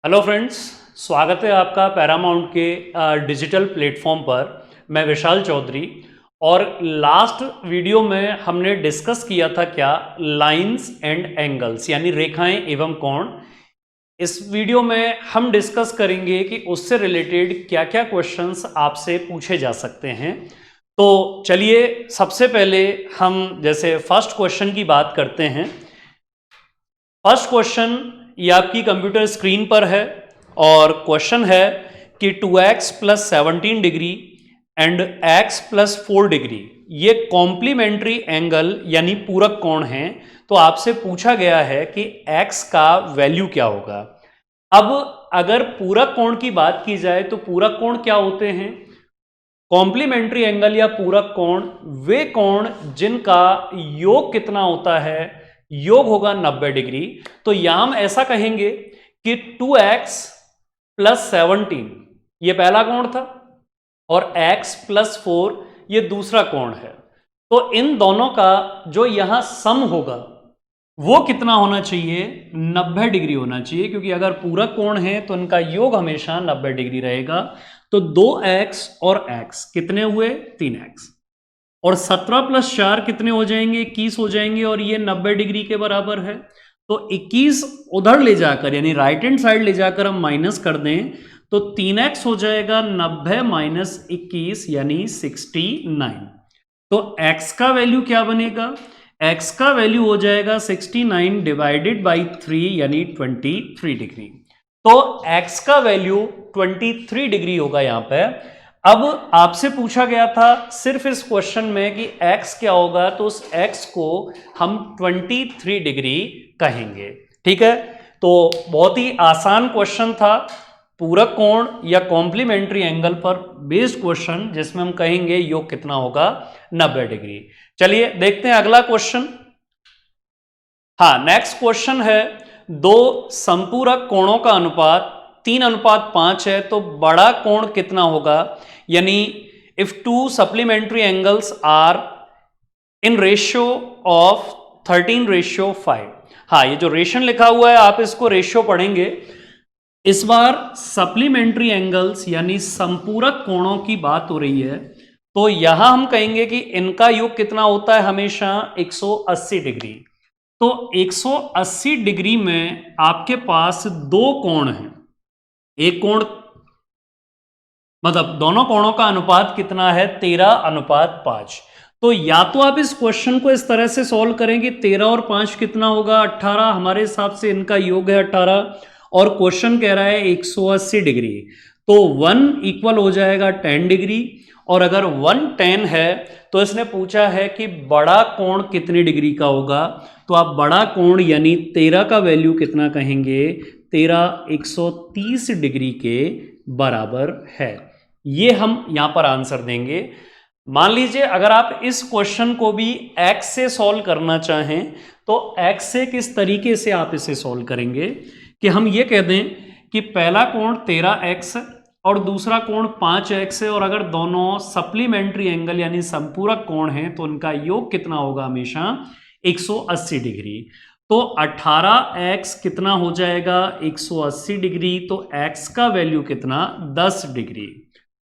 Hello friends, स्वागत है आपका पैरामाउंट के डिजिटल प्लेटफॉर्म पर। मैं विशाल चौधरी। और लास्ट वीडियो में हमने डिस्कस किया था क्या, लाइंस एंड एंगल्स यानी रेखाएं एवं कोण। इस वीडियो में हम डिस्कस करेंगे कि उससे रिलेटेड क्या क्या क्वेश्चंस आपसे पूछे जा सकते हैं। तो चलिए सबसे पहले हम जैसे फर्स्ट क्वेश्चन की बात करते हैं। फर्स्ट क्वेश्चन ये आपकी कंप्यूटर स्क्रीन पर है और क्वेश्चन है कि 2x plus 17 degree and x plus 4 degree ये कॉम्प्लीमेंट्री एंगल यानी पूरक कोण हैं। तो आपसे पूछा गया है कि x का वैल्यू क्या होगा। अब अगर पूरक कोण की बात की जाए तो पूरक कोण क्या होते हैं? कॉम्प्लीमेंट्री एंगल या पूरक कोण वे कोण जिनका योग कितना होता है, योग होगा 90 डिग्री। तो यहां हम ऐसा कहेंगे कि 2x प्लस 17 ये पहला कोण था और x प्लस 4 ये दूसरा कोण है। तो इन दोनों का जो यहां सम होगा वो कितना होना चाहिए? 90 डिग्री होना चाहिए, क्योंकि अगर पूरक कोण है तो इनका योग हमेशा 90 डिग्री रहेगा। तो 2x और x कितने हुए? 3x। और 17 प्लस 4 कितने हो जाएंगे? 21 हो जाएंगे। और ये 90 डिग्री के बराबर है। तो 21 उधर ले जाकर यानी राइट हैंड साइड ले जाकर हम माइनस कर दें तो 3x हो जाएगा 90 माइनस 21 यानी 69। तो x का वैल्यू क्या बनेगा? x का वैल्यू हो जाएगा 69 डिवाइडेड बाई 3 यानी 23 डिग्री। तो x का वैल्यू 23 डिग्री होगा यहां पे। अब आपसे पूछा गया था सिर्फ इस क्वेश्चन में कि x क्या होगा, तो उस x को हम 23 डिग्री कहेंगे। ठीक है, तो बहुत ही आसान क्वेश्चन था, पूरक कोण या कॉम्प्लीमेंट्री एंगल पर बेस्ड क्वेश्चन, जिसमें हम कहेंगे योग कितना होगा? 90 डिग्री। चलिए देखते हैं अगला क्वेश्चन। हाँ, नेक्स्ट क्वेश्चन है दो समपूरक कोणों का अनुपात 3:5 है, तो बड़ा कोण कितना होगा? यानी if two supplementary angles are in ratio of 13:5। हाँ, ये जो रेशन लिखा हुआ है आप इसको रेशियो पढ़ेंगे। इस बार सप्लीमेंट्री एंगल्स यानी संपूरक कोणों की बात हो रही है। तो यहां हम कहेंगे कि इनका योग कितना होता है? हमेशा 180 डिग्री। तो 180 डिग्री में आपके पास दो कोण हैं। एक कोण मतलब दोनों कोणों का अनुपात कितना है? 13:5। तो या तो आप इस क्वेश्चन को इस तरह से सॉल्व करेंगे, 13 और 5 कितना होगा? 18। हमारे हिसाब से इनका योग है 18 और क्वेश्चन कह रहा है 180 डिग्री। तो 1 इक्वल हो जाएगा 10 डिग्री। और अगर 1 10 है तो इसने पूछा है कि बड़ा कोण कितनी डिग्री का होगा। तो आप बड़ा कोण यानी 13 का वैल्यू कितना कहेंगे? 13 130 डिग्री के बराबर है। ये हम यहां पर आंसर देंगे। मान लीजिए अगर आप इस क्वेश्चन को भी x से सॉल्व करना चाहें तो x से किस तरीके से आप इसे सॉल्व करेंगे कि हम ये कह दें कि पहला कोण 13x और दूसरा कोण 5x है, और अगर दोनों सप्लीमेंट्री एंगल यानी संपूरक कोण हैं तो उनका योग कितना होगा? हमेशा 180 डिग्री। तो 18x कितना हो जाएगा? 180 डिग्री। तो x का वैल्यू कितना? 10 डिग्री।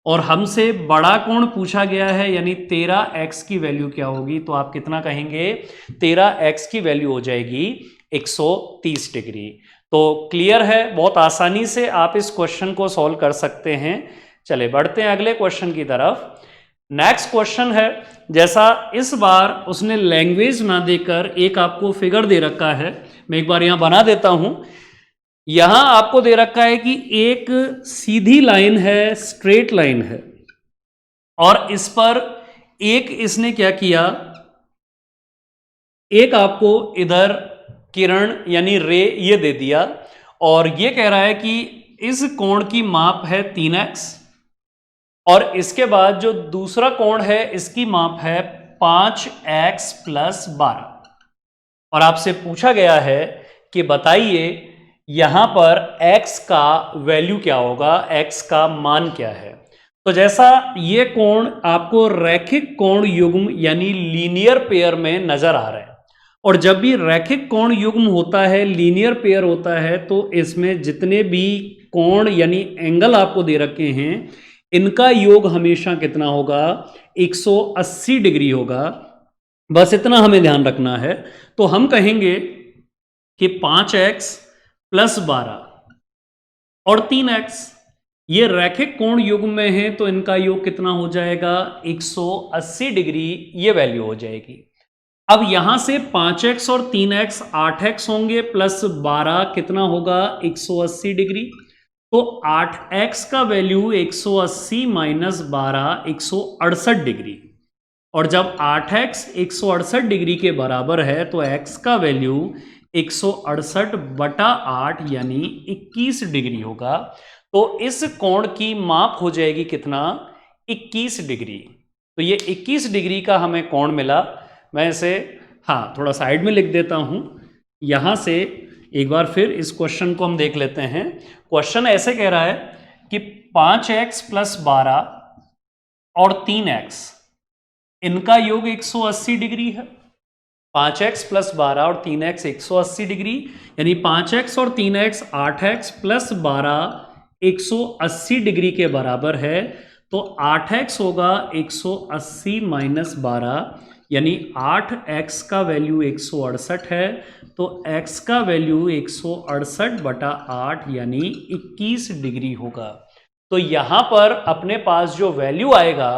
और हमसे बड़ा कोण पूछा गया है यानी 13x की वैल्यू क्या होगी? तो आप कितना कहेंगे? 13x की वैल्यू हो जाएगी 130 डिग्री। तो क्लियर है, बहुत आसानी से आप इस क्वेश्चन को सॉल्व कर सकते हैं। चले बढ़ते हैं अगले क्वेश्चन की तरफ। नेक्स्ट क्वेश्चन है, जैसा इस बार उसने लैंग्वेज ना देकर एक आपको फिगर दे रखा है, मैं एक बार यहां बना देता हूं। यहां आपको दे रखा है कि एक सीधी लाइन है, स्ट्रेट लाइन है, और इस पर एक इसने क्या किया, एक आपको इधर किरण यानी रे ये दे दिया, और ये कह रहा है कि इस कोण की माप है 3x, और इसके बाद जो दूसरा कोण है इसकी माप है 5x प्लस 12। और आपसे पूछा गया है कि बताइए यहां पर x का वैल्यू क्या होगा, x का मान क्या है। तो जैसा ये कोण आपको रैखिक कोण युग्म यानी लीनियर पेयर में नजर आ रहा है, और जब भी रैखिक कोण युग्म होता है, लीनियर पेयर होता है, तो इसमें जितने भी कोण यानी एंगल आपको दे रखे हैं, इनका योग हमेशा कितना होगा? 180 डिग्री होगा। बस इतना हमें ध्यान रखना है। तो हम कहेंगे कि 5x प्लस 12 और 3x ये रैखिक कोण युग्म में है, तो इनका योग कितना हो जाएगा? 180 डिग्री ये वैल्यू हो जाएगी। अब यहां से 5x और 3x 8x होंगे, प्लस 12 कितना होगा? 180 डिग्री। तो 8x का वैल्यू 180 माइनस 12 168 डिग्री। और जब 8x 168 डिग्री के बराबर है, तो x का वैल्यू 168 बटा 8 यानी 21 डिग्री होगा। तो इस कोण की माप हो जाएगी कितना? 21 डिग्री। तो ये 21 डिग्री का हमें कोण मिला। मैं इसे थोड़ा साइड में लिख देता हूं। यहां से एक बार फिर इस क्वेश्चन को हम देख लेते हैं। क्वेश्चन ऐसे कह रहा है कि 5x प्लस 12 और 3x इनका योग 180 डिग्री है। 5x प्लस 12 और 3x 180 डिग्री, यानी 5x और 3x 8x प्लस 12 180 डिग्री के बराबर है। तो 8x होगा 180 माइनस 12, यानी 8x का वैल्यू 168 है। तो x का वैल्यू 168 बटा 8 यानी 21 डिग्री होगा। तो यहां पर अपने पास जो वैल्यू आएगा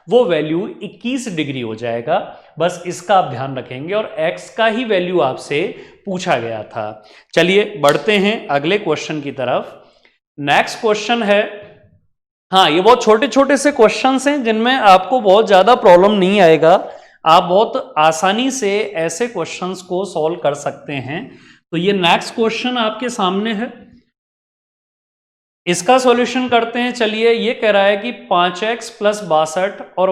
वो वैल्यू 21 डिग्री हो जाएगा। बस इसका आप ध्यान रखेंगे, और x का ही वैल्यू आपसे पूछा गया था। चलिए बढ़ते हैं अगले क्वेश्चन की तरफ। नेक्स्ट क्वेश्चन है, ये बहुत छोटे छोटे से क्वेश्चंस हैं जिनमें आपको बहुत ज्यादा प्रॉब्लम नहीं आएगा। आप बहुत आसानी से ऐसे क्वेश्चंस को सॉल्व कर सकते हैं। तो ये नेक्स्ट क्वेश्चन आपके सामने है, इसका सॉल्यूशन करते हैं। चलिए, ये कह रहा है कि 5x प्लस 62 और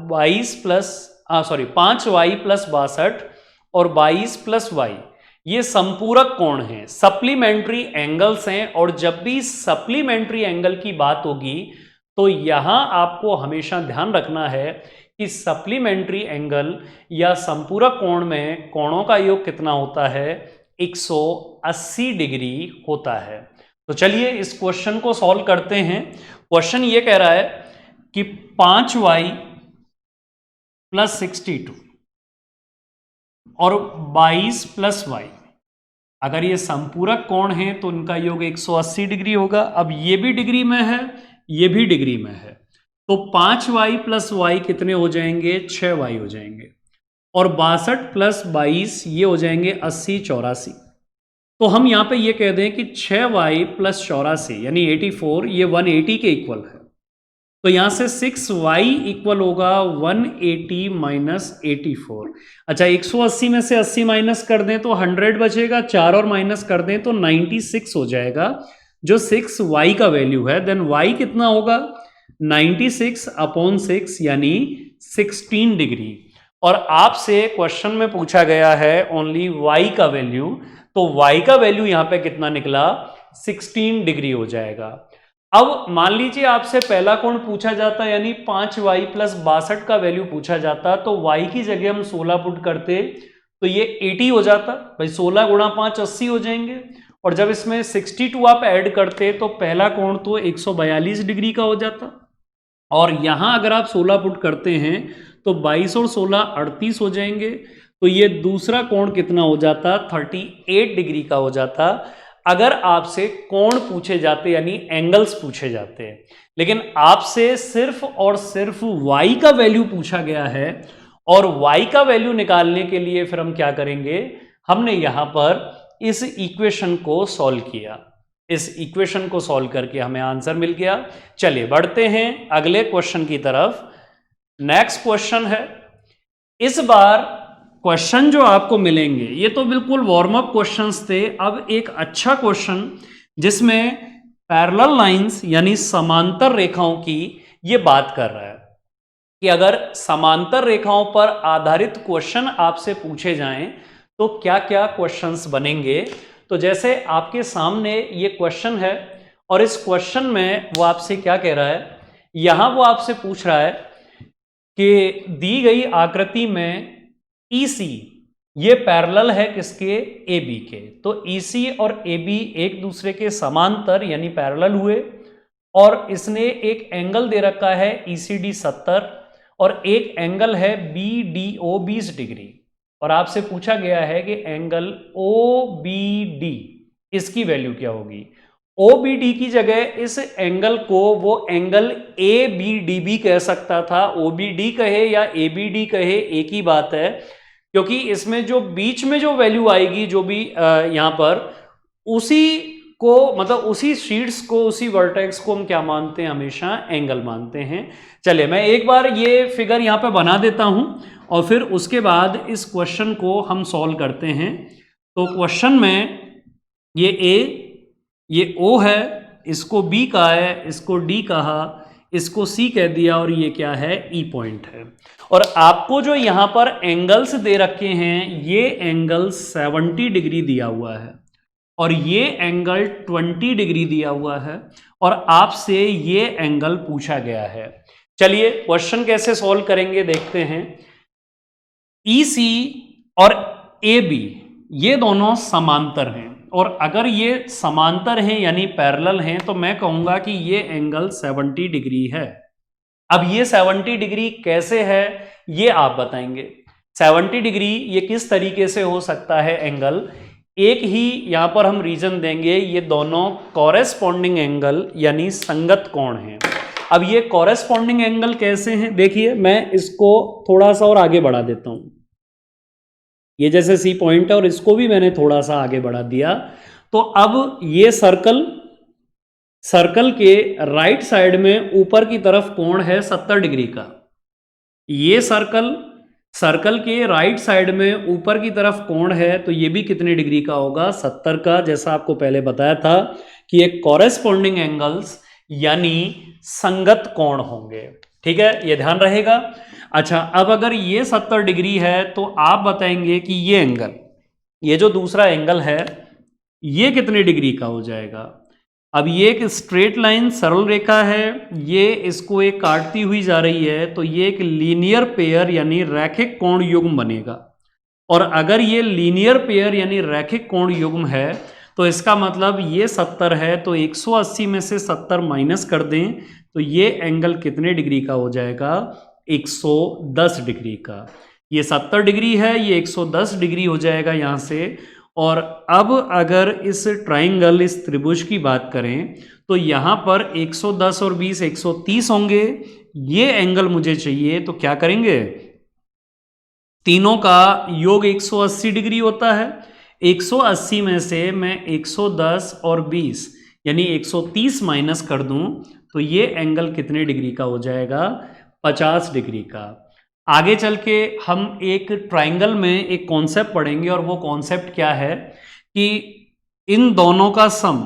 22 प्लस 5y प्लस 62 और 22 प्लस y ये संपूरक कोण हैं, सप्लीमेंट्री एंगल्स हैं। और जब भी सप्लीमेंट्री एंगल की बात होगी तो यहां आपको हमेशा ध्यान रखना है कि सप्लीमेंट्री एंगल या संपूरक कोण में कोणों का योग कितना होता है? 180 डिग्री होता है। तो चलिए इस क्वेश्चन को सॉल्व करते हैं। क्वेश्चन ये कह रहा है कि 5y प्लस 62 और 22 प्लस y, अगर ये संपूरक कोण है तो इनका योग 180 डिग्री होगा। अब ये भी डिग्री में है, ये भी डिग्री में है, तो 5y प्लस y कितने हो जाएंगे? 6y हो जाएंगे। और 62 प्लस 22 ये हो जाएंगे 80 84। तो हम यहां पे ये कह दें कि 6y प्लस 84 यानी 84 ये 180 के इक्वल है। तो यहां से 6y इक्वल होगा 180 माइनस 84। अच्छा, 180 में से 80 माइनस कर दें तो 100 बचेगा, 4 और माइनस कर दें तो 96 हो जाएगा, जो 6y का वैल्यू है। देन y कितना होगा? 96 अपॉन 6 यानी 16 डिग्री। और आपसे क्वेश्चन में पूछा गया है ओनली y का वैल्यू, तो y का वैल्यू यहां पे कितना निकला? 16 डिग्री हो जाएगा। अब मान लीजिए आपसे पहला कोण पूछा जाता, यानी 5y प्लस 62 का वैल्यू पूछा जाता, तो y की जगह हम 16 पुट करते तो ये 80 हो जाता। भाई 16 गुणा 5 80 हो जाएंगे। और जब इसमें 62 आप ऐड करते तो पहला कोण तो 142 डिग्री का हो जाता। और यहां अगर आप 16 पुट करते हैं तो 22 और 16 38 हो जाएंगे। तो ये दूसरा कोण कितना हो जाता? 38 डिग्री का हो जाता, अगर आपसे कोण पूछे जाते यानी एंगल्स पूछे जाते। लेकिन आपसे सिर्फ और सिर्फ y का वैल्यू पूछा गया है, और y का वैल्यू निकालने के लिए फिर हम क्या करेंगे? हमने यहां पर इस इक्वेशन को सॉल्व किया। इस इक्वेशन को सॉल्व करके हमें आंसर मिल गया। चलिए बढ़ते हैं अगले क्वेश्चन की तरफ। नेक्स्ट क्वेश्चन है, इस बार क्वेश्चन जो आपको मिलेंगे ये तो बिल्कुल वार्म अप क्वेश्चंस थे। अब एक अच्छा क्वेश्चन जिसमें पैरेलल लाइंस यानी समांतर रेखाओं की ये बात कर रहा है कि अगर समांतर रेखाओं पर आधारित क्वेश्चन आपसे पूछे जाएं तो क्या क्या क्वेश्चंस बनेंगे। तो जैसे आपके सामने ये क्वेश्चन है, और इस क्वेश्चन में वो आपसे क्या कह रहा है? यहां वो आपसे पूछ रहा है कि दी गई आकृति में EC ये पैरेलल है किसके, ए बी के। तो EC और AB एक दूसरे के समांतर यानी पैरेलल हुए, और इसने एक एंगल दे रखा है ECD 70 और एक एंगल है BDO 20 डिग्री, और आपसे पूछा गया है कि एंगल OBD इसकी वैल्यू क्या होगी। OBD की जगह इस एंगल को वो एंगल ABD भी कह सकता था, OBD कहे या ABD कहे एक ही बात है, क्योंकि इसमें जो बीच में जो वैल्यू आएगी जो भी यहां पर, उसी को मतलब उसी शीट्स को, उसी वर्टेक्स को हम क्या मानते हैं, हमेशा एंगल मानते हैं। चलिए मैं एक बार ये फिगर यहां पे बना देता हूं और फिर उसके बाद इस क्वेश्चन को हम सॉल्व करते हैं। तो क्वेश्चन में ये A, ये O है, इसको B कहा है, इसको D कहा, इसको C कह दिया, और ये क्या है, E पॉइंट है। और आपको जो यहां पर एंगल्स दे रखे हैं, ये एंगल 70 डिग्री दिया हुआ है और ये एंगल 20 डिग्री दिया हुआ है, और आपसे ये एंगल पूछा गया है। चलिए क्वेश्चन कैसे सॉल्व करेंगे देखते हैं। EC और AB ये दोनों समांतर हैं, और अगर ये समांतर हैं यानी पैरेलल हैं, तो मैं कहूंगा कि ये एंगल 70 डिग्री है। अब ये 70 डिग्री कैसे है ये आप बताएंगे। 70 डिग्री ये किस तरीके से हो सकता है एंगल, एक ही यहां पर हम रीजन देंगे, ये दोनों कॉरेस्पॉन्डिंग एंगल यानी संगत कोण हैं। अब ये कॉरेस्पॉन्डिंग एंगल कैसे हैं, देखिए मैं इसको थोड़ा सा और आगे बढ़ा देता हूं। ये जैसे C पॉइंट है और इसको भी मैंने थोड़ा सा आगे बढ़ा दिया, तो अब ये सर्कल के राइट साइड में ऊपर की तरफ कोण है 70 डिग्री का। ये सर्कल के राइट साइड में ऊपर की तरफ कोण है, तो ये भी कितने डिग्री का होगा, 70 का, जैसा आपको पहले बताया था कि एक कॉरेस्पॉन्डिंग एंगल्स यानी संगत कोण होंगे। ठीक है, ये ध्यान रहेगा। अच्छा, अब अगर ये 70 डिग्री है तो आप बताएंगे कि ये एंगल, ये जो दूसरा एंगल है, ये कितने डिग्री का हो जाएगा। अब ये एक स्ट्रेट लाइन सरल रेखा है, ये इसको एक काटती हुई जा रही है, तो ये एक लीनियर पेयर यानी रैखिक कोण युग्म बनेगा। और अगर ये लीनियर पेयर यानी रैखिक कोण युग्म है, तो इसका मतलब ये 70 है, तो 180 में से 70 माइनस कर दें, तो ये एंगल कितने डिग्री का हो जाएगा, 110 डिग्री का। ये 70 डिग्री है, ये 110 डिग्री हो जाएगा यहां से। और अब अगर इस ट्राइंगल, इस त्रिभुज की बात करें, तो यहां पर 110 और 20 130 होंगे। ये एंगल मुझे चाहिए, तो क्या करेंगे, तीनों का योग 180 डिग्री होता है। 180 में से मैं 110 और 20 यानी 130 माइनस कर दूं, तो ये एंगल कितने डिग्री का हो जाएगा, 50 डिग्री का। आगे चल के हम एक ट्राइंगल में एक कॉन्सेप्ट पढ़ेंगे, और वो कॉन्सेप्ट क्या है कि इन दोनों का सम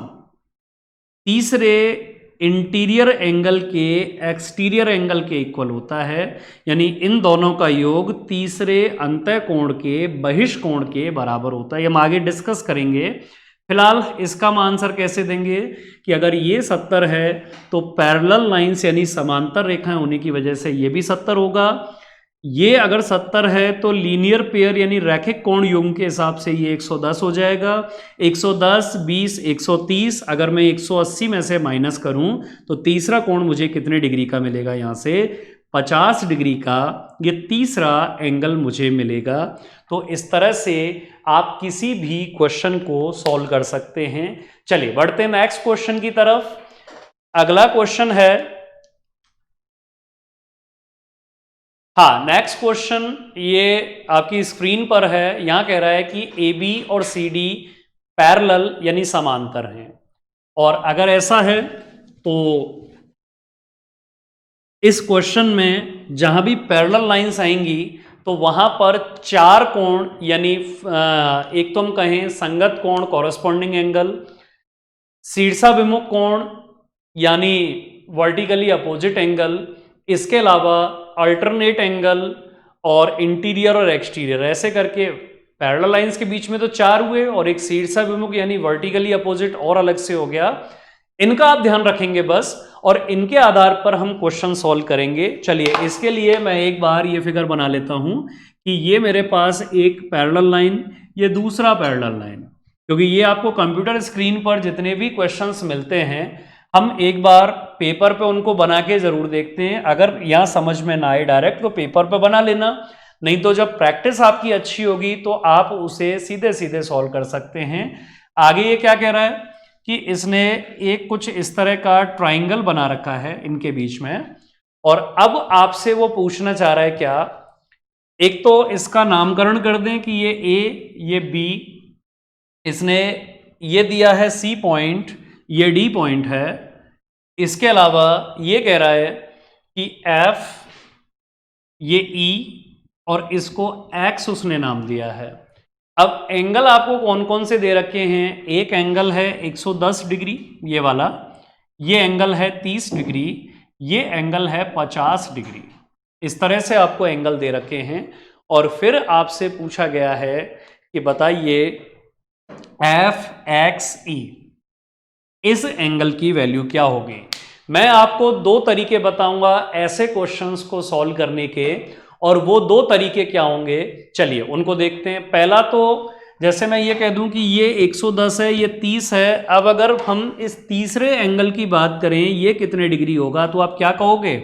तीसरे इंटीरियर एंगल के एक्सटीरियर एंगल के इक्वल होता है, यानी इन दोनों का योग तीसरे अंतः कोण के बहिष कोण के बराबर होता है। हम आगे डिस्कस करेंगे। फिलहाल इसका हम आंसर कैसे देंगे कि अगर ये 70 है तो पैरेलल लाइंस यानी समांतर रेखाएं होने की वजह से ये भी 70 होगा। ये अगर 70 है तो लीनियर पेयर यानी रैखिक कोण युग्म के हिसाब से ये 110 हो जाएगा। 110, 20, 130, अगर मैं 180 में से माइनस करूं तो तीसरा कोण मुझे कितने डिग्री का मिलेगा, यहां से 50 डिग्री का ये तीसरा एंगल मुझे मिलेगा। तो इस तरह से आप किसी भी क्वेश्चन को सॉल्व कर सकते हैं। चलिए बढ़ते हैं नेक्स्ट क्वेश्चन की तरफ। अगला क्वेश्चन है, हाँ नेक्स्ट क्वेश्चन ये आपकी स्क्रीन पर है। यहां कह रहा है कि AB और CD पैरेलल यानी समांतर हैं, और अगर ऐसा है तो इस क्वेश्चन में जहां भी पैरेलल लाइंस आएंगी तो वहां पर चार कोण यानी एक तो हम कहें संगत कोण कॉरेस्पॉन्डिंग एंगल, शीर्षाभिमुख कोण यानी वर्टिकली अपोजिट एंगल, इसके अलावा अल्टरनेट एंगल और इंटीरियर और एक्सटीरियर, ऐसे करके पैरेलल लाइंस के बीच में तो चार हुए, और एक शीर्षाभिमुख यानी वर्टिकली अपोजिट और अलग से हो गया। इनका आप ध्यान रखेंगे बस, और इनके आधार पर हम क्वेश्चन सॉल्व करेंगे। चलिए इसके लिए मैं एक बार ये फिगर बना लेता हूं कि ये मेरे पास एक पैरेलल लाइन, ये दूसरा पैरेलल लाइन, क्योंकि ये आपको कंप्यूटर स्क्रीन पर जितने भी क्वेश्चंस मिलते हैं हम एक बार पेपर पे उनको बना के जरूर देखते हैं। अगर यहाँ समझ में ना आए डायरेक्ट तो पेपर पे बना लेना, नहीं तो जब प्रैक्टिस आपकी अच्छी होगी तो आप उसे सीधे सीधे सॉल्व कर सकते हैं। आगे ये क्या कह रहा है कि इसने एक कुछ इस तरह का ट्राइंगल बना रखा है इनके बीच में, और अब आपसे वो पूछना चाह रहा है क्या, एक तो इसका नामकरण कर दें कि ये ए, ये बी, इसने ये दिया है सी पॉइंट, ये डी पॉइंट है। इसके अलावा ये कह रहा है कि एफ, ये ई, और इसको एक्स उसने नाम दिया है। अब एंगल आपको कौन कौन से दे रखे हैं, एक एंगल है 110 डिग्री ये वाला, ये एंगल है 30 डिग्री, ये एंगल है 50 डिग्री। इस तरह से आपको एंगल दे रखे हैं, और फिर आपसे पूछा गया है कि बताइए एफ एक्स ई, इस एंगल की वैल्यू क्या होगी। मैं आपको दो तरीके बताऊंगा ऐसे क्वेश्चंस को सॉल्व करने के, और वो दो तरीके क्या होंगे चलिए उनको देखते हैं। पहला तो जैसे मैं ये कह दूं कि ये 110 है, ये 30 है, अब अगर हम इस तीसरे एंगल की बात करें ये कितने डिग्री होगा, तो आप क्या कहोगे,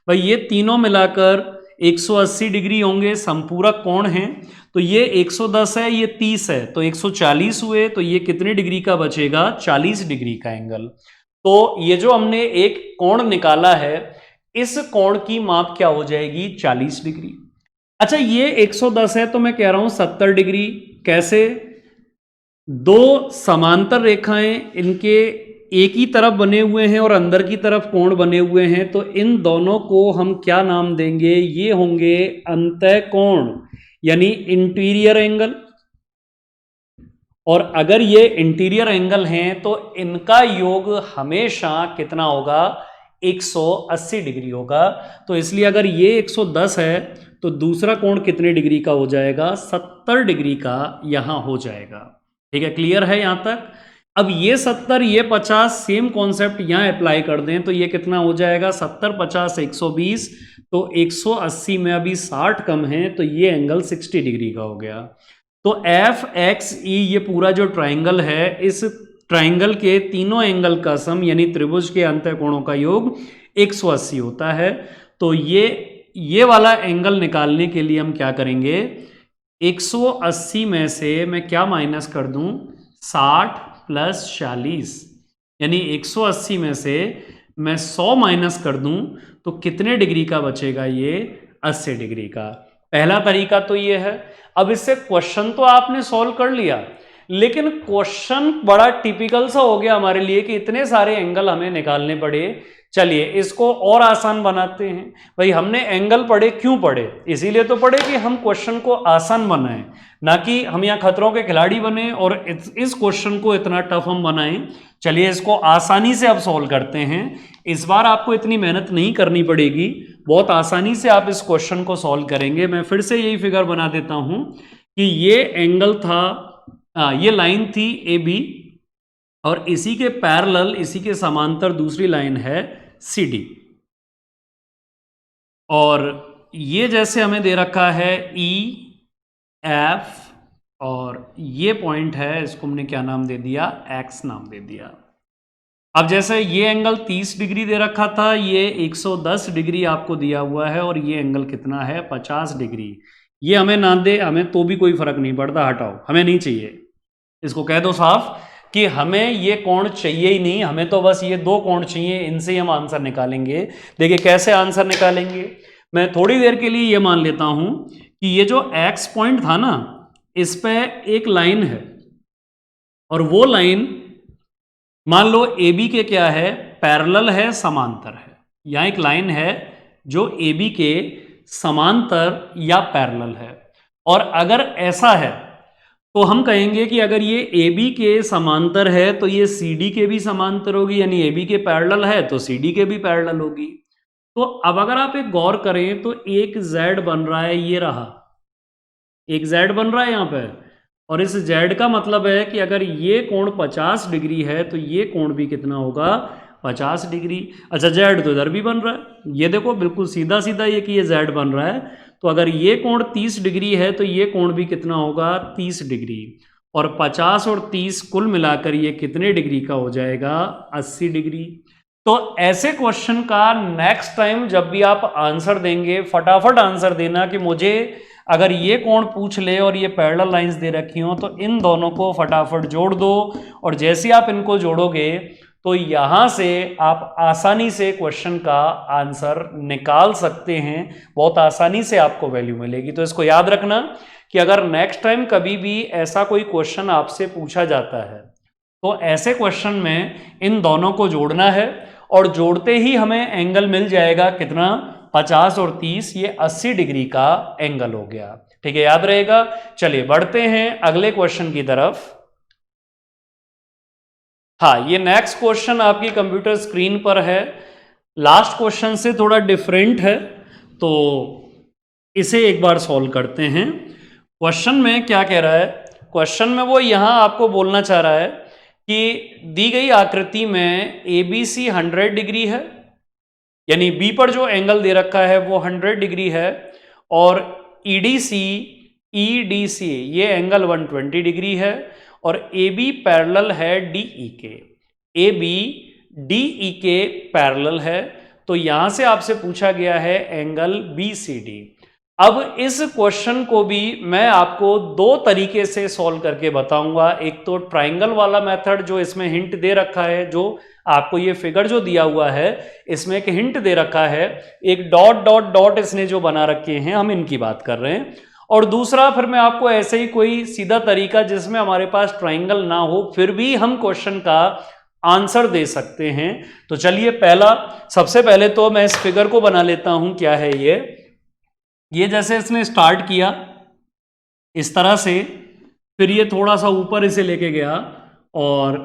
भाई ये तीनों मिलाकर 180 डिग्री होंगे, संपूरक कोण हैं, तो ये 110 है, ये 30 है, तो 140 हुए, तो ये कितने डिग्री का बचेगा, 40 डिग्री का एंगल। तो ये जो हमने एक कोण निकाला है, इस कोण की माप क्या हो जाएगी, 40 डिग्री। अच्छा ये 110 है तो मैं कह रहा हूं 70 डिग्री। कैसे, दो समांतर रेखाएं इनके एक ही तरफ बने हुए हैं और अंदर की तरफ कोण बने हुए हैं, तो इन दोनों को हम क्या नाम देंगे, ये होंगे अंतः कोण, यानी इंटीरियर एंगल। और अगर ये इंटीरियर एंगल हैं तो इनका योग हमेशा कितना होगा, 180 डिग्री होगा। तो इसलिए अगर ये 110 है तो दूसरा कोण कितने डिग्री का हो जाएगा, 70 डिग्री का यहां हो जाएगा। ठीक है, क्लियर है यहां तक। अब ये 70 ये 50 सेम कॉन्सेप्ट यहां अप्लाई कर दें तो ये कितना हो जाएगा, 70 50 120, तो 180 में अभी 60 कम है, तो ये एंगल 60 डिग्री का हो गया। तो एफ एक्स ई ये पूरा जो ट्राइंगल है, इस ट्राइंगल के तीनों एंगल का सम यानी त्रिभुज के अंतः कोणों का योग 180 होता है। तो ये वाला एंगल निकालने के लिए हम क्या करेंगे, 180 में से मैं क्या माइनस कर दूं, 60 प्लस 40, यानी 180 में से मैं 100 माइनस कर दूं तो कितने डिग्री का बचेगा, ये 80 डिग्री का। पहला तरीका तो ये है। अब इससे क्वेश्चन तो आपने सॉल्व कर लिया, लेकिन क्वेश्चन बड़ा टिपिकल सा हो गया हमारे लिए कि इतने सारे एंगल हमें निकालने पड़े। चलिए इसको और आसान बनाते हैं। भाई हमने एंगल पढ़े क्यों पढ़े, इसीलिए तो पढ़े कि हम क्वेश्चन को आसान बनाएं, ना कि हम यहाँ खतरों के खिलाड़ी बने और इस क्वेश्चन को इतना टफ हम बनाएं। चलिए इसको आसानी से अब सॉल्व करते हैं। इस बार आपको इतनी मेहनत नहीं करनी पड़ेगी, बहुत आसानी से आप इस क्वेश्चन को सॉल्व करेंगे। मैं फिर से यही फिगर बना देता हूं कि ये एंगल था, ये लाइन थी ए बी, और इसी के पैरेलल इसी के समांतर दूसरी लाइन है सी डी, और ये जैसे हमें दे रखा है ई एफ, और ये पॉइंट है, इसको हमने क्या नाम दे दिया, एक्स नाम दे दिया। अब जैसे ये एंगल 30 डिग्री दे रखा था, ये 110 डिग्री आपको दिया हुआ है, और ये एंगल कितना है, 50 डिग्री। ये हमें ना दे, हमें तो भी कोई फर्क नहीं पड़ता, हटाओ, हमें नहीं चाहिए। इसको कह दो साफ कि हमें ये कोण चाहिए ही नहीं, हमें तो बस ये दो कोण चाहिए, इनसे ही हम आंसर निकालेंगे। देखिए कैसे आंसर निकालेंगे, मैं थोड़ी देर के लिए ये मान लेता हूं कि ये जो एक्स पॉइंट था ना, इस पे एक लाइन है, और वो लाइन मान लो ए बी के क्या है, पैरेलल है, समांतर है। यहां एक लाइन है जो ए बी के समांतर या पैरेलल है, और अगर ऐसा है तो हम कहेंगे कि अगर ये ए बी के समांतर है तो ये सी डी के भी समांतर होगी, यानी ए बी के पैरेलल है तो सी डी के भी पैरेलल होगी। तो अब अगर आप एक गौर करें तो एक जेड बन रहा है, ये रहा एक जेड बन रहा है यहां पे, और इस जेड का मतलब है कि अगर ये कोण 50 डिग्री है तो ये कोण भी कितना होगा, 50 डिग्री। अच्छा जेड तो इधर भी बन रहा है, ये देखो बिल्कुल सीधा सीधा ये कि ये जेड बन रहा है, तो अगर ये कोण 30 डिग्री है तो ये कोण भी कितना होगा, 30 डिग्री। और 50 और 30 कुल मिलाकर ये कितने डिग्री का हो जाएगा, 80 डिग्री। तो ऐसे क्वेश्चन का नेक्स्ट टाइम जब भी आप आंसर देंगे फटाफट आंसर देना कि मुझे अगर ये कोण पूछ ले और ये पैरेलल लाइंस दे रखी हो तो इन दोनों को फटाफट जोड़ दो, और जैसे आप इनको जोड़ोगे तो यहां से आप आसानी से क्वेश्चन का आंसर निकाल सकते हैं, बहुत आसानी से आपको वैल्यू मिलेगी। तो इसको याद रखना कि अगर नेक्स्ट टाइम कभी भी ऐसा कोई क्वेश्चन आपसे पूछा जाता है तो ऐसे क्वेश्चन में इन दोनों को जोड़ना है, और जोड़ते ही हमें एंगल मिल जाएगा कितना, 50 और 30, ये 80 डिग्री का एंगल हो गया। ठीक है, याद रहेगा। चलिए बढ़ते हैं अगले क्वेश्चन की तरफ। हाँ, ये नेक्स्ट क्वेश्चन आपकी कंप्यूटर स्क्रीन पर है, लास्ट क्वेश्चन से थोड़ा डिफरेंट है, तो इसे एक बार सॉल्व करते हैं। क्वेश्चन में क्या कह रहा है, क्वेश्चन में वो यहां आपको बोलना चाह रहा है कि दी गई आकृति में ABC 100 डिग्री है, यानी बी पर जो एंगल दे रखा है वो 100 डिग्री है, और EDC ये एंगल 120 डिग्री है, और AB पैरेलल है DE के, AB DE के पैरेलल है। तो यहां से आपसे पूछा गया है एंगल BCD। अब इस क्वेश्चन को भी मैं आपको दो तरीके से सॉल्व करके बताऊंगा। एक तो ट्राइंगल वाला मेथड जो इसमें हिंट दे रखा है, जो आपको ये फिगर जो दिया हुआ है इसमें एक हिंट दे रखा है, एक डॉट डॉट डॉट इसने जो बना रखे हैं हम इनकी बात कर रहे हैं, और दूसरा फिर मैं आपको ऐसे ही कोई सीधा तरीका जिसमें हमारे पास ट्राइंगल ना हो फिर भी हम क्वेश्चन का आंसर दे सकते हैं। तो चलिए सबसे पहले तो मैं इस फिगर को बना लेता हूं। क्या है ये जैसे इसने स्टार्ट किया इस तरह से, फिर ये थोड़ा सा ऊपर इसे लेके गया और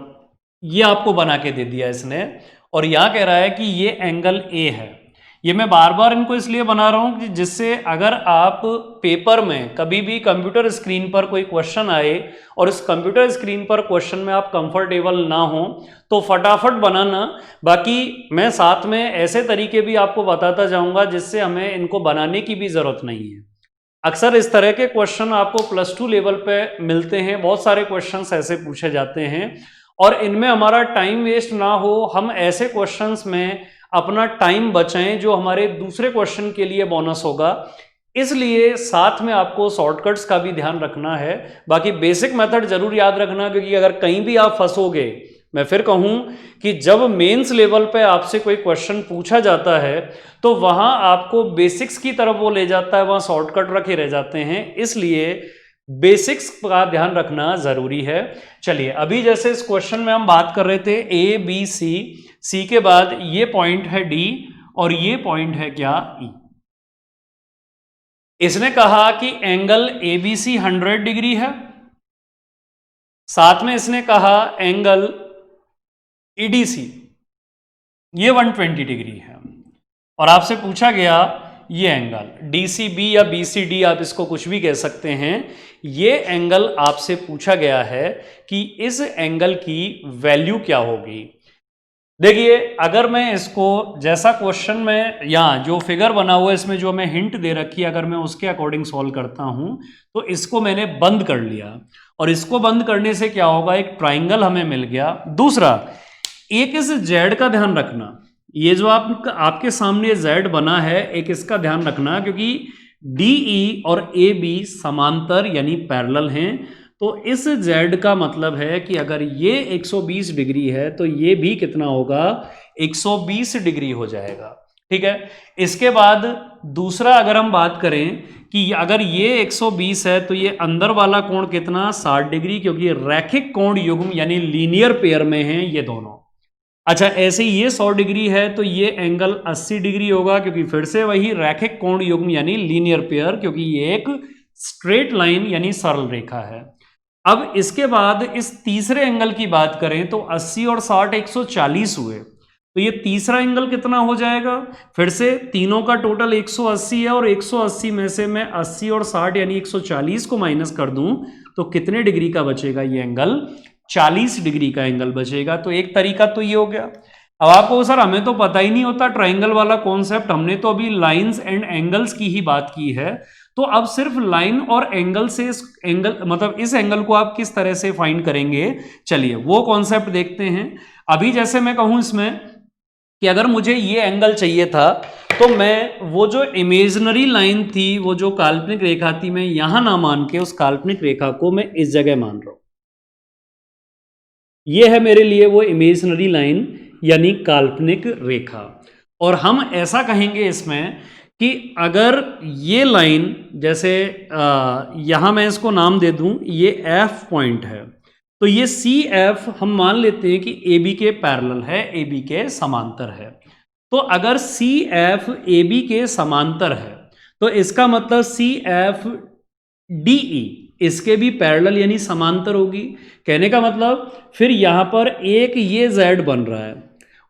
ये आपको बना के दे दिया इसने, और यहां कह रहा है कि ये एंगल ए है। ये मैं बार बार इनको इसलिए बना रहा हूं कि जिससे अगर आप पेपर में कभी भी कंप्यूटर स्क्रीन पर कोई क्वेश्चन आए और इस कंप्यूटर स्क्रीन पर क्वेश्चन में आप कंफर्टेबल ना हो तो फटाफट बनाना। बाकी मैं साथ में ऐसे तरीके भी आपको बताता जाऊंगा जिससे हमें इनको बनाने की भी जरूरत नहीं है। अक्सर इस तरह के क्वेश्चन आपको +2 लेवल पे मिलते हैं, बहुत सारे क्वेश्चंस ऐसे पूछे जाते हैं, और इनमें हमारा टाइम वेस्ट ना हो, हम ऐसे क्वेश्चंस में अपना टाइम बचाएं जो हमारे दूसरे क्वेश्चन के लिए बोनस होगा। इसलिए साथ में आपको शॉर्टकट्स का भी ध्यान रखना है। बाकी बेसिक मेथड जरूर याद रखना, क्योंकि अगर कहीं भी आप फंसोगे, मैं फिर कहूं कि जब मेंस लेवल पे आपसे कोई क्वेश्चन पूछा जाता है तो वहां आपको बेसिक्स की तरफ वो ले जाता है, वहां शॉर्टकट रखे रह जाते हैं, इसलिए बेसिक्स का ध्यान रखना जरूरी है। चलिए अभी जैसे इस क्वेश्चन में हम बात कर रहे थे ABC, C के बाद ये पॉइंट है D और ये पॉइंट है क्या, E। इसने कहा कि एंगल ABC 100 डिग्री है, साथ में इसने कहा एंगल EDC ये 120 डिग्री है, और आपसे पूछा गया ये एंगल DCB या BCD आप इसको कुछ भी कह सकते हैं, ये एंगल आपसे पूछा गया है कि इस एंगल की वैल्यू क्या होगी। देखिए अगर मैं इसको जैसा क्वेश्चन में यहाँ जो फिगर बना हुआ है इसमें जो मैं हिंट दे रखी है, अगर मैं उसके अकॉर्डिंग सॉल्व करता हूं तो इसको मैंने बंद कर लिया, और इसको बंद करने से क्या होगा, एक ट्राइंगल हमें मिल गया। दूसरा, एक इस जेड का ध्यान रखना, ये जो आपके सामने जेड बना है, एक इसका ध्यान रखना, क्योंकि DE और AB समांतर यानी पैरेलल हैं, तो इस जेड का मतलब है कि अगर ये 120 डिग्री है तो ये भी कितना होगा, 120 डिग्री हो जाएगा। ठीक है, इसके बाद दूसरा अगर हम बात करें कि अगर ये 120 है तो ये अंदर वाला कोण कितना, 60 डिग्री, क्योंकि रैखिक कोण युग्म यानी लीनियर पेयर में हैं ये दोनों। अच्छा ऐसे ही ये 100 डिग्री है तो ये एंगल 80 डिग्री होगा, क्योंकि फिर से वही रैखिक कोण युग्म यानी लीनियर पेयर, क्योंकि ये एक स्ट्रेट लाइन यानी सरल रेखा है। अब इसके बाद इस तीसरे एंगल की बात करें तो 80 और 60 140 हुए, तो ये तीसरा एंगल कितना हो जाएगा, फिर से तीनों का टोटल 180 है, और 180 में से मैं 80 और 60 यानी 140 को माइनस कर दूं तो कितने डिग्री का बचेगा ये एंगल? 40 डिग्री का एंगल बचेगा। तो एक तरीका तो ये हो गया। अब आपको सर हमें तो पता ही नहीं होता ट्राइंगल वाला कॉन्सेप्ट, हमने तो अभी लाइंस एंड एंगल्स की ही बात की है। तो अब सिर्फ लाइन और एंगल से एंगल मतलब इस एंगल को आप किस तरह से फाइंड करेंगे, चलिए वो कॉन्सेप्ट देखते हैं। अभी जैसे मैं कहूं इसमें कि अगर मुझे ये एंगल चाहिए था तो मैं वो जो इमेजिनरी लाइन थी, वो जो काल्पनिक रेखा थी, मैं यहां ना मान के उस काल्पनिक रेखा को मैं इस जगह मान रहा हूं। ये है मेरे लिए वो इमेजिनरी लाइन यानी काल्पनिक रेखा। और हम ऐसा कहेंगे इसमें कि अगर ये लाइन जैसे यहां मैं इसको नाम दे दूं, ये एफ पॉइंट है, तो ये सी एफ हम मान लेते हैं कि ए बी के पैरेलल है, ए बी के समांतर है। तो अगर सी एफ ए बी के समांतर है तो इसका मतलब सी एफ डी ई इसके भी पैरेलल यानी समांतर होगी। कहने का मतलब फिर यहां पर एक ये z बन रहा है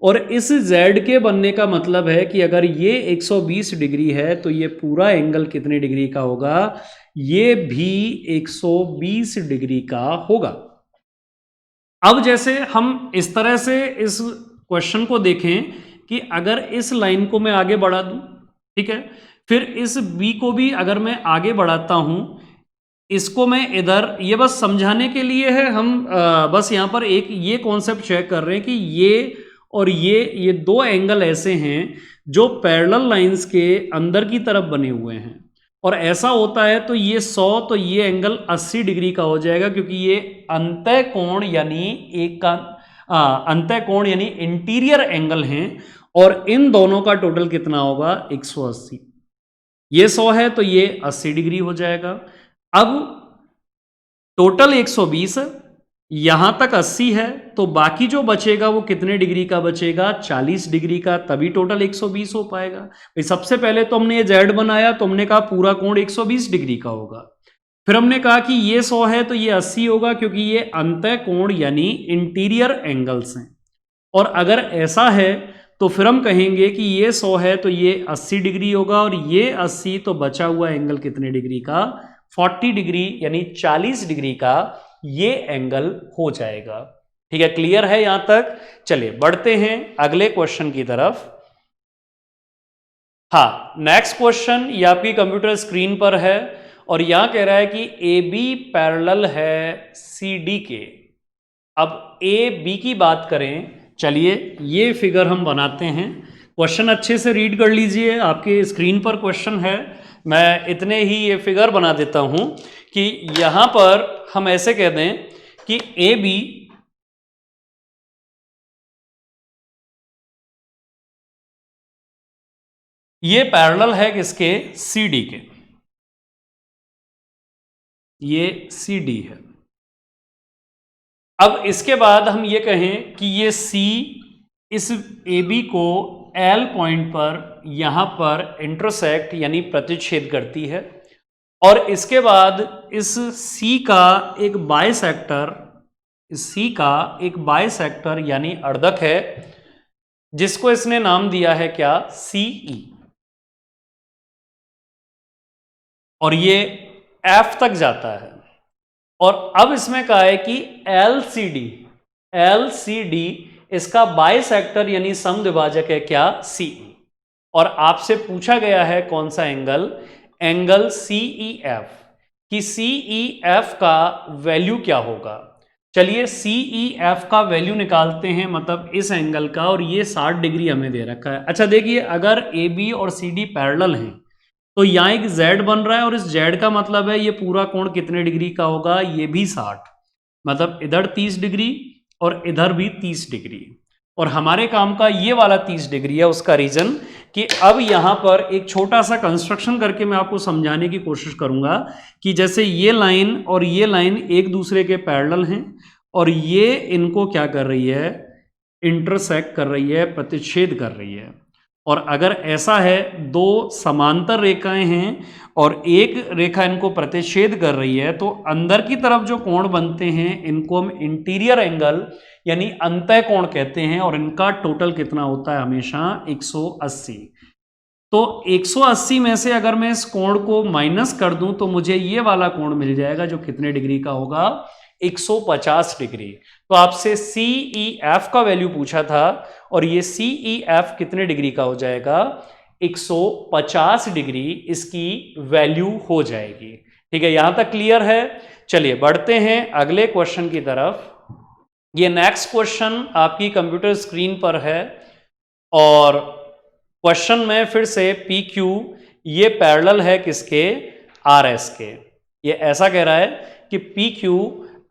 और इस z के बनने का मतलब है कि अगर ये 120 डिग्री है तो ये पूरा एंगल कितने डिग्री का होगा? ये भी 120 डिग्री का होगा। अब जैसे हम इस तरह से इस क्वेश्चन को देखें कि अगर इस लाइन को मैं आगे बढ़ा दूं, ठीक है, फिर इस बी को भी अगर मैं आगे बढ़ाता हूं, इसको मैं इधर, ये बस समझाने के लिए है, हम बस यहां पर एक ये कॉन्सेप्ट चेक कर रहे हैं कि ये और ये दो एंगल ऐसे हैं जो पैरेलल लाइंस के अंदर की तरफ बने हुए हैं। और ऐसा होता है तो ये 100, तो ये एंगल 80 डिग्री का हो जाएगा क्योंकि ये अंतः कोण यानी एक का अंतः कोण यानी इंटीरियर एंगल हैं और इन दोनों का टोटल कितना होगा? 180। ये 100 है तो ये 80 डिग्री हो जाएगा। अब टोटल 120, यहां तक 80 है तो बाकी जो बचेगा वो कितने डिग्री का बचेगा? 40 डिग्री का, तभी टोटल 120 हो पाएगा। भाई सबसे पहले तो हमने ये जेड बनाया तो हमने कहा पूरा कोण 120 डिग्री का होगा। फिर हमने कहा कि ये 100 है तो ये 80 होगा क्योंकि ये अंतः कोण यानी इंटीरियर एंगल्स हैं। और अगर ऐसा है तो फिर हम कहेंगे कि ये 100 है तो ये 80 डिग्री होगा और ये 80, तो बचा हुआ एंगल कितने डिग्री का? 40 डिग्री यानी 40 डिग्री का ये एंगल हो जाएगा। ठीक है, क्लियर है यहां तक? चलिए बढ़ते हैं अगले क्वेश्चन की तरफ। हाँ, नेक्स्ट क्वेश्चन ये आपकी कंप्यूटर स्क्रीन पर है और यहां कह रहा है कि ए बी पैरेलल है सी डी के। अब ए बी की बात करें, चलिए ये फिगर हम बनाते हैं। क्वेश्चन अच्छे से रीड कर लीजिए, आपके स्क्रीन पर क्वेश्चन है। मैं इतने ही ये फिगर बना देता हूं कि यहां पर हम ऐसे कह दें कि ए बी ये पैरेलल है किसके? सी डी के। ये सी डी है। अब इसके बाद हम ये कहें कि ये सी इस ए बी को एल पॉइंट पर यहां पर इंटरसेक्ट यानी प्रतिच्छेद करती है और इसके बाद इस सी का एक बाइसेक्टर, सी का एक बाइसेक्टर यानी अर्धक है जिसको इसने नाम दिया है क्या? सीई। और ये एफ तक जाता है। और अब इसमें कहा है कि एलसीडी, एलसीडी इसका बाइसेक्टर यानी समद्विभाजक है क्या? सीई। और आपसे पूछा गया है कौन सा एंगल? एंगल सीईएफ, कि सीईएफ का वैल्यू क्या होगा। चलिए सीईएफ का वैल्यू निकालते हैं, मतलब इस एंगल का, और ये 60 डिग्री हमें दे रखा है। अच्छा देखिए, अगर ए बी और सी डी पैरेलल हैं तो यहाँ एक z बन रहा है और इस z का मतलब है ये पूरा कोण कितने डिग्री का होगा? ये भी 60, मतलब इधर 30 डिग्री और इधर भी 30 डिग्री। और हमारे काम का ये वाला 30 डिग्री है। उसका रीजन कि अब यहां पर एक छोटा सा कंस्ट्रक्शन करके मैं आपको समझाने की कोशिश करूंगा कि जैसे ये लाइन और ये लाइन एक दूसरे के पैरेलल हैं और ये इनको क्या कर रही है? इंटरसेक्ट कर रही है, प्रतिच्छेद कर रही है। और अगर ऐसा है, दो समांतर रेखाएं हैं और एक रेखा इनको प्रतिच्छेद कर रही है, तो अंदर की तरफ जो कोण बनते हैं इनको हम इंटीरियर एंगल यानी अंतः कोण कहते हैं और इनका टोटल कितना होता है? हमेशा 180। तो 180 में से अगर मैं इस कोण को माइनस कर दूं तो मुझे ये वाला कोण मिल जाएगा जो कितने डिग्री का होगा, 150 डिग्री। तो आपसे CEF का वैल्यू पूछा था और ये CEF कितने डिग्री का हो जाएगा, 150 डिग्री इसकी वैल्यू हो जाएगी। ठीक है, यहां तक क्लियर है। चलिए बढ़ते हैं अगले क्वेश्चन की तरफ। ये नेक्स्ट क्वेश्चन आपकी कंप्यूटर स्क्रीन पर है और क्वेश्चन में फिर से PQ ये पैरेलल है किसके, RS के। ये ऐसा कह रहा है कि PQ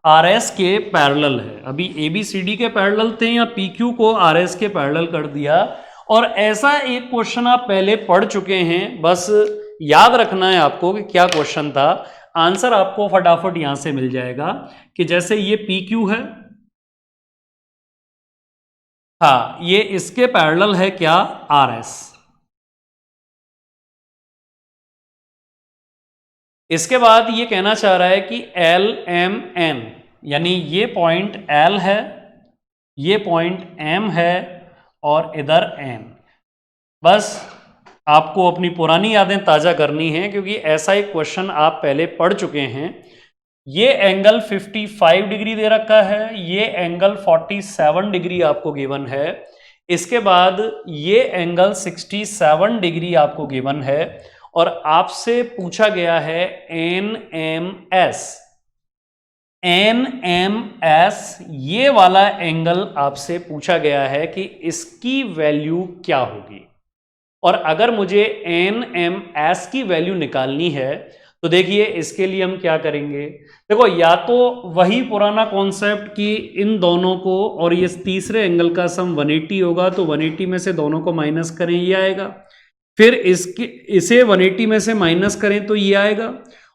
RS के पैरेलल है। अभी ABCD के पैरेलल थे या PQ को RS के पैरेलल कर दिया। और ऐसा एक क्वेश्चन आप पहले पढ़ चुके हैं, बस याद रखना है आपको कि क्या क्वेश्चन था। आंसर आपको फटाफट यहां से मिल जाएगा कि जैसे ये PQ है, हाँ ये इसके पैरेलल है क्या, RS। इसके बाद ये कहना चाह रहा है कि LMN, यानी ये पॉइंट L है, ये पॉइंट M है और इधर N। बस आपको अपनी पुरानी यादें ताजा करनी है क्योंकि ऐसा एक क्वेश्चन आप पहले पढ़ चुके हैं। ये एंगल 55 डिग्री दे रखा है, ये एंगल 47 डिग्री आपको गिवन है। इसके बाद ये एंगल 67 डिग्री आपको गिवन है और आपसे पूछा गया है NMS। NMS ये वाला एंगल आपसे पूछा गया है कि इसकी वैल्यू क्या होगी। और अगर मुझे NMS की वैल्यू निकालनी है तो देखिए इसके लिए हम क्या करेंगे। देखो या तो वही पुराना कॉन्सेप्ट कि इन दोनों को और ये तीसरे एंगल का सम 180 होगा तो 180 में से दोनों को माइनस करें, ये आएगा। फिर इसे 180 में से माइनस करें तो ये आएगा।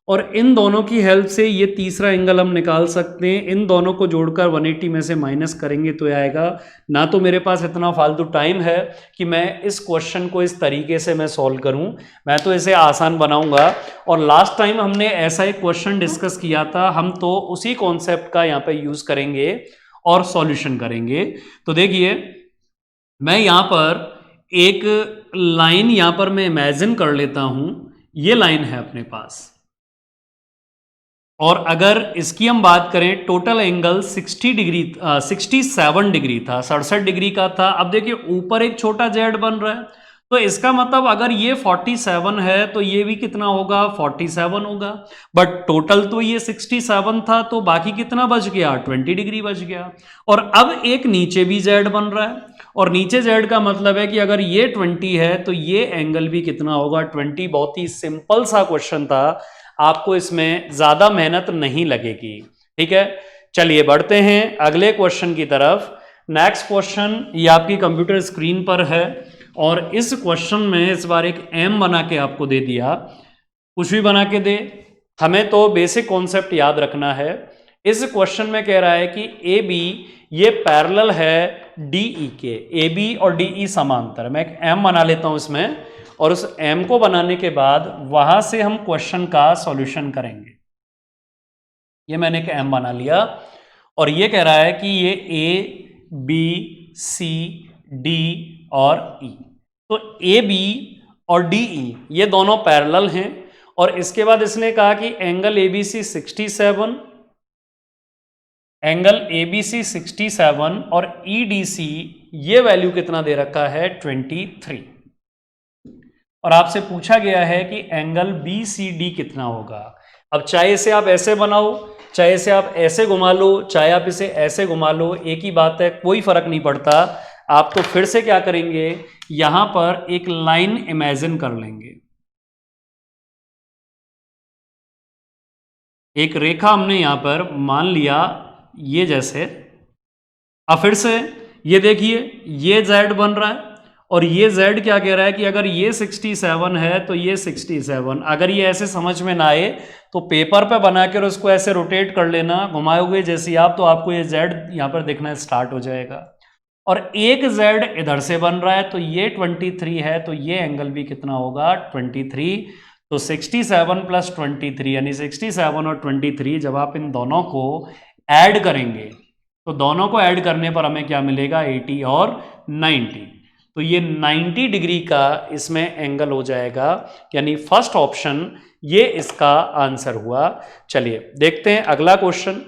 और इन दोनों की हेल्प से ये तीसरा एंगल हम निकाल सकते हैं। इन दोनों को जोड़कर 180 में से माइनस करेंगे तो ये आएगा। ना तो मेरे पास इतना फालतू टाइम है कि मैं इस क्वेश्चन को इस तरीके से मैं सॉल्व करूं, मैं तो इसे आसान बनाऊंगा। और लास्ट टाइम हमने ऐसा एक क्वेश्चन डिस्कस किया था, हम तो उसी कॉन्सेप्ट का यहाँ पे यूज करेंगे और सॉल्यूशन करेंगे। तो देखिए मैं यहां पर एक लाइन यहां पर मैं इमेजिन कर लेता हूं, ये लाइन है अपने पास। और अगर इसकी हम बात करें, टोटल एंगल 67 डिग्री था, 67 डिग्री का था। अब देखिए ऊपर एक छोटा जेड बन रहा है तो इसका मतलब अगर ये 47 है तो ये भी कितना होगा, 47 होगा। बट टोटल तो ये 67 था तो बाकी कितना बच गया, 20 डिग्री बच गया। और अब एक नीचे भी जेड बन रहा है और नीचे जेड का मतलब है कि अगर ये 20 है तो ये एंगल भी कितना होगा, 20। बहुत ही सिंपल सा क्वेश्चन था, आपको इसमें ज्यादा मेहनत नहीं लगेगी। ठीक है, चलिए बढ़ते हैं अगले क्वेश्चन की तरफ। नेक्स्ट क्वेश्चन ये आपकी कंप्यूटर स्क्रीन पर है और इस क्वेश्चन में इस बार एक एम बना के आपको दे दिया। कुछ भी बना के दे, हमें तो बेसिक कॉन्सेप्ट याद रखना है। इस क्वेश्चन में कह रहा है कि ए बी ये पैरेलल है डीई के, ए बी और डीई समांतर। मैं एक एम बना लेता हूं इसमें और उस एम को बनाने के बाद वहां से हम क्वेश्चन का सॉल्यूशन करेंगे। ये मैंने एक एम बना लिया और ये कह रहा है कि ये ए बी सी डी और ई। तो ए बी और डी ई ये दोनों पैरेलल हैं और इसके बाद इसने कहा कि एंगल एबीसी 67, एंगल एबीसी 67 और ईडीसी ये वैल्यू कितना दे रखा है, 23। और आपसे पूछा गया है कि एंगल बी सी डी कितना होगा। अब चाहे इसे आप ऐसे बनाओ, चाहे इसे आप ऐसे घुमा लो, चाहे आप इसे ऐसे घुमा लो, एक ही बात है, कोई फर्क नहीं पड़ता। आप तो फिर से क्या करेंगे, यहां पर एक लाइन इमेजिन कर लेंगे। एक रेखा हमने यहां पर मान लिया ये जैसे। अब फिर से ये देखिए ये z बन रहा है और ये z क्या कह रहा है कि अगर ये 67 है तो ये 67। अगर ये ऐसे समझ में ना आए तो पेपर पे बना कर उसको ऐसे रोटेट कर लेना, घुमाओगे जैसे आप तो आपको ये z यहां पर दिखना स्टार्ट हो जाएगा। और एक z इधर से बन रहा है तो ये 23 है तो ये एंगल भी कितना होगा, 23। तो 67 प्लस 23 यानी 67 और 23 जब आप इन दोनों को ऐड करेंगे तो दोनों को ऐड करने पर हमें क्या मिलेगा, 80 और 90। तो ये 90 डिग्री का इसमें एंगल हो जाएगा, यानी फर्स्ट ऑप्शन ये इसका आंसर हुआ। चलिए देखते हैं अगला क्वेश्चन।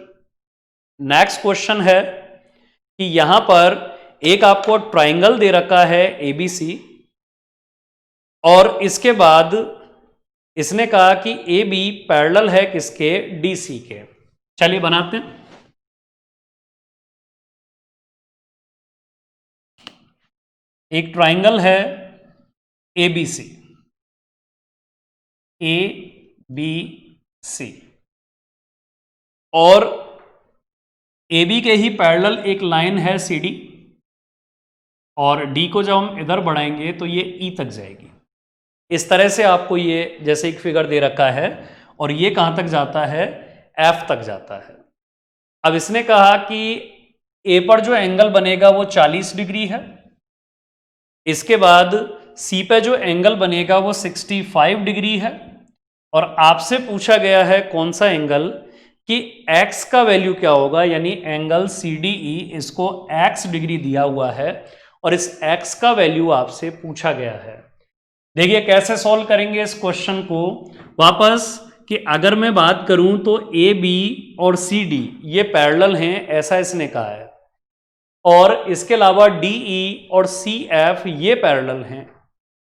नेक्स्ट क्वेश्चन है कि यहां पर एक आपको ट्राइंगल दे रखा है एबीसी, और इसके बाद इसने कहा कि ए बी पैरेलल है किसके, डीसी के। चलिए बनाते हैं। एक ट्राइंगल है एबीसी, ए बी सी, और ए बी के ही पैरेलल एक लाइन है सी डी, और डी को जब हम इधर बढ़ाएंगे तो ये ई तक जाएगी। इस तरह से आपको ये जैसे एक फिगर दे रखा है, और ये कहां तक जाता है, एफ तक जाता है। अब इसने कहा कि ए पर जो एंगल बनेगा वो 40 डिग्री है, इसके बाद सी पे जो एंगल बनेगा वो 65 डिग्री है, और आपसे पूछा गया है कौन सा एंगल, कि x का वैल्यू क्या होगा, यानी एंगल CDE, इसको x डिग्री दिया हुआ है और इस x का वैल्यू आपसे पूछा गया है। देखिए कैसे सॉल्व करेंगे इस क्वेश्चन को वापस, कि अगर मैं बात करूं तो ए बी और सी डी ये पैरेलल हैं, ऐसा इसने कहा है, और इसके अलावा डी ई और सी एफ ये पैरेलल हैं।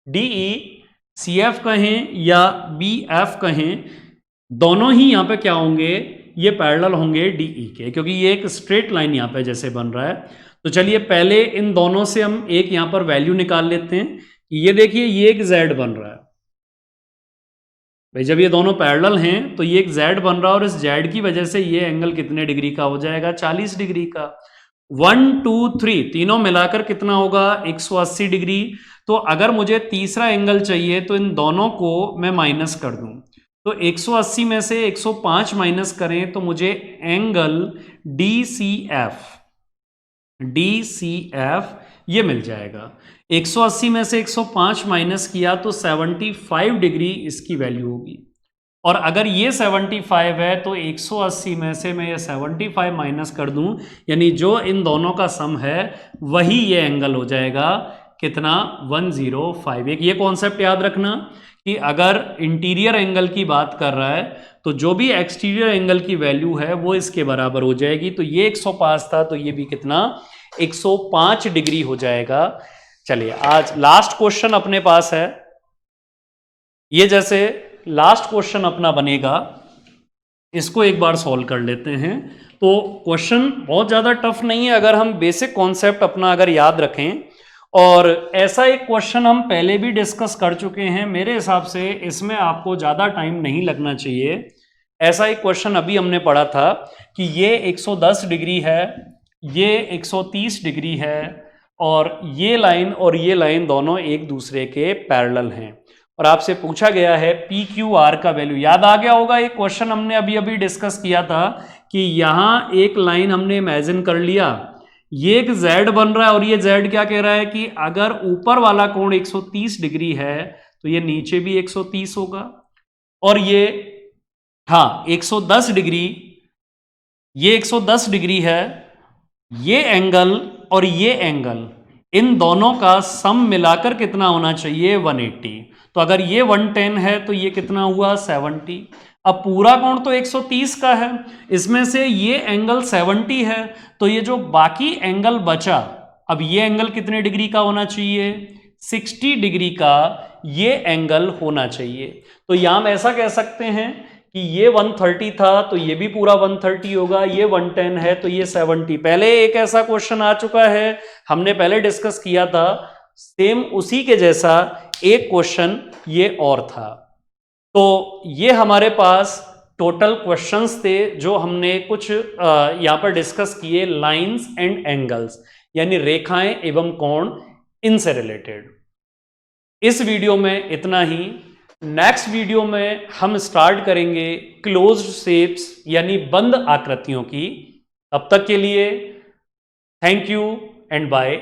डी ई सी एफ कहें या बी एफ कहें, दोनों ही यहां पे क्या होंगे, ये पैरेलल होंगे डी ई के, क्योंकि ये एक स्ट्रेट लाइन यहां पे जैसे बन रहा है। तो चलिए पहले इन दोनों से हम एक यहां पर वैल्यू निकाल लेते हैं। ये देखिए ये एक जेड बन रहा है भाई, जब ये दोनों पैरेलल हैं तो ये एक जेड बन रहा है, और इस जेड की वजह से ये एंगल कितने डिग्री का हो जाएगा, 40 डिग्री का। 1 2 3 तीनों मिलाकर कितना होगा, 180 डिग्री। तो अगर मुझे तीसरा एंगल चाहिए तो इन दोनों को मैं माइनस कर दूं, तो 180 में से 105 माइनस करें तो मुझे एंगल DCF ये मिल जाएगा। 180 में से 105 माइनस किया तो 75 डिग्री इसकी वैल्यू होगी, और अगर ये 75 है तो 180 में से मैं ये 75 माइनस कर दूं, यानी जो इन दोनों का सम है वही ये एंगल हो जाएगा, कितना, 1051। ये कॉन्सेप्ट याद रखना कि अगर इंटीरियर एंगल की बात कर रहा है तो जो भी एक्सटीरियर एंगल की वैल्यू है वो इसके बराबर हो जाएगी। तो ये 105 था, तो ये भी कितना, 105 डिग्री हो जाएगा। चलिए आज लास्ट क्वेश्चन अपने पास है, ये जैसे लास्ट क्वेश्चन अपना बनेगा, इसको एक बार सॉल्व कर लेते हैं। तो क्वेश्चन बहुत ज़्यादा टफ नहीं है अगर हम बेसिक कॉन्सेप्ट अपना अगर याद रखें, और ऐसा एक क्वेश्चन हम पहले भी डिस्कस कर चुके हैं, मेरे हिसाब से इसमें आपको ज़्यादा टाइम नहीं लगना चाहिए। ऐसा एक क्वेश्चन अभी हमने पढ़ा था कि ये 110 डिग्री है, ये 130 डिग्री है, और ये लाइन दोनों एक दूसरे के पैरेलल हैं, और आपसे पूछा गया है PQR का वैल्यू। याद आ गया होगा, एक क्वेश्चन हमने अभी अभी डिस्कस किया था कि यहां एक लाइन हमने इमेजिन कर लिया, ये एक Z बन रहा है, और ये Z क्या कह रहा है कि अगर ऊपर वाला कोण 130 डिग्री है तो ये नीचे भी 130 होगा, और ये हाँ 110 डिग्री, ये 110 डिग्री है, ये एंगल और ये एंगल, इन दोनों का सम मिलाकर कितना होना चाहिए, 180। तो अगर ये 110 है तो ये कितना हुआ, 70। अब पूरा कोण तो 130 का है, इसमें से ये एंगल 70 है, तो ये जो बाकी एंगल बचा, अब ये एंगल कितने डिग्री का होना चाहिए, 60 डिग्री का ये एंगल होना चाहिए। तो यहां हम ऐसा कह सकते हैं कि ये 130 था तो ये भी पूरा 130 होगा, ये 110 है तो ये 70। पहले एक ऐसा क्वेश्चन आ चुका है, हमने पहले डिस्कस किया था, सेम उसी के जैसा एक क्वेश्चन ये और था। तो ये हमारे पास टोटल क्वेश्चंस थे जो हमने कुछ यहां पर डिस्कस किए, लाइंस एंड एंगल्स, यानी रेखाएं एवं कोण, इनसे रिलेटेड। इस वीडियो में इतना ही। नेक्स्ट वीडियो में हम स्टार्ट करेंगे क्लोज्ड शेप्स, यानी बंद आकृतियों की। तब तक के लिए थैंक यू एंड बाय।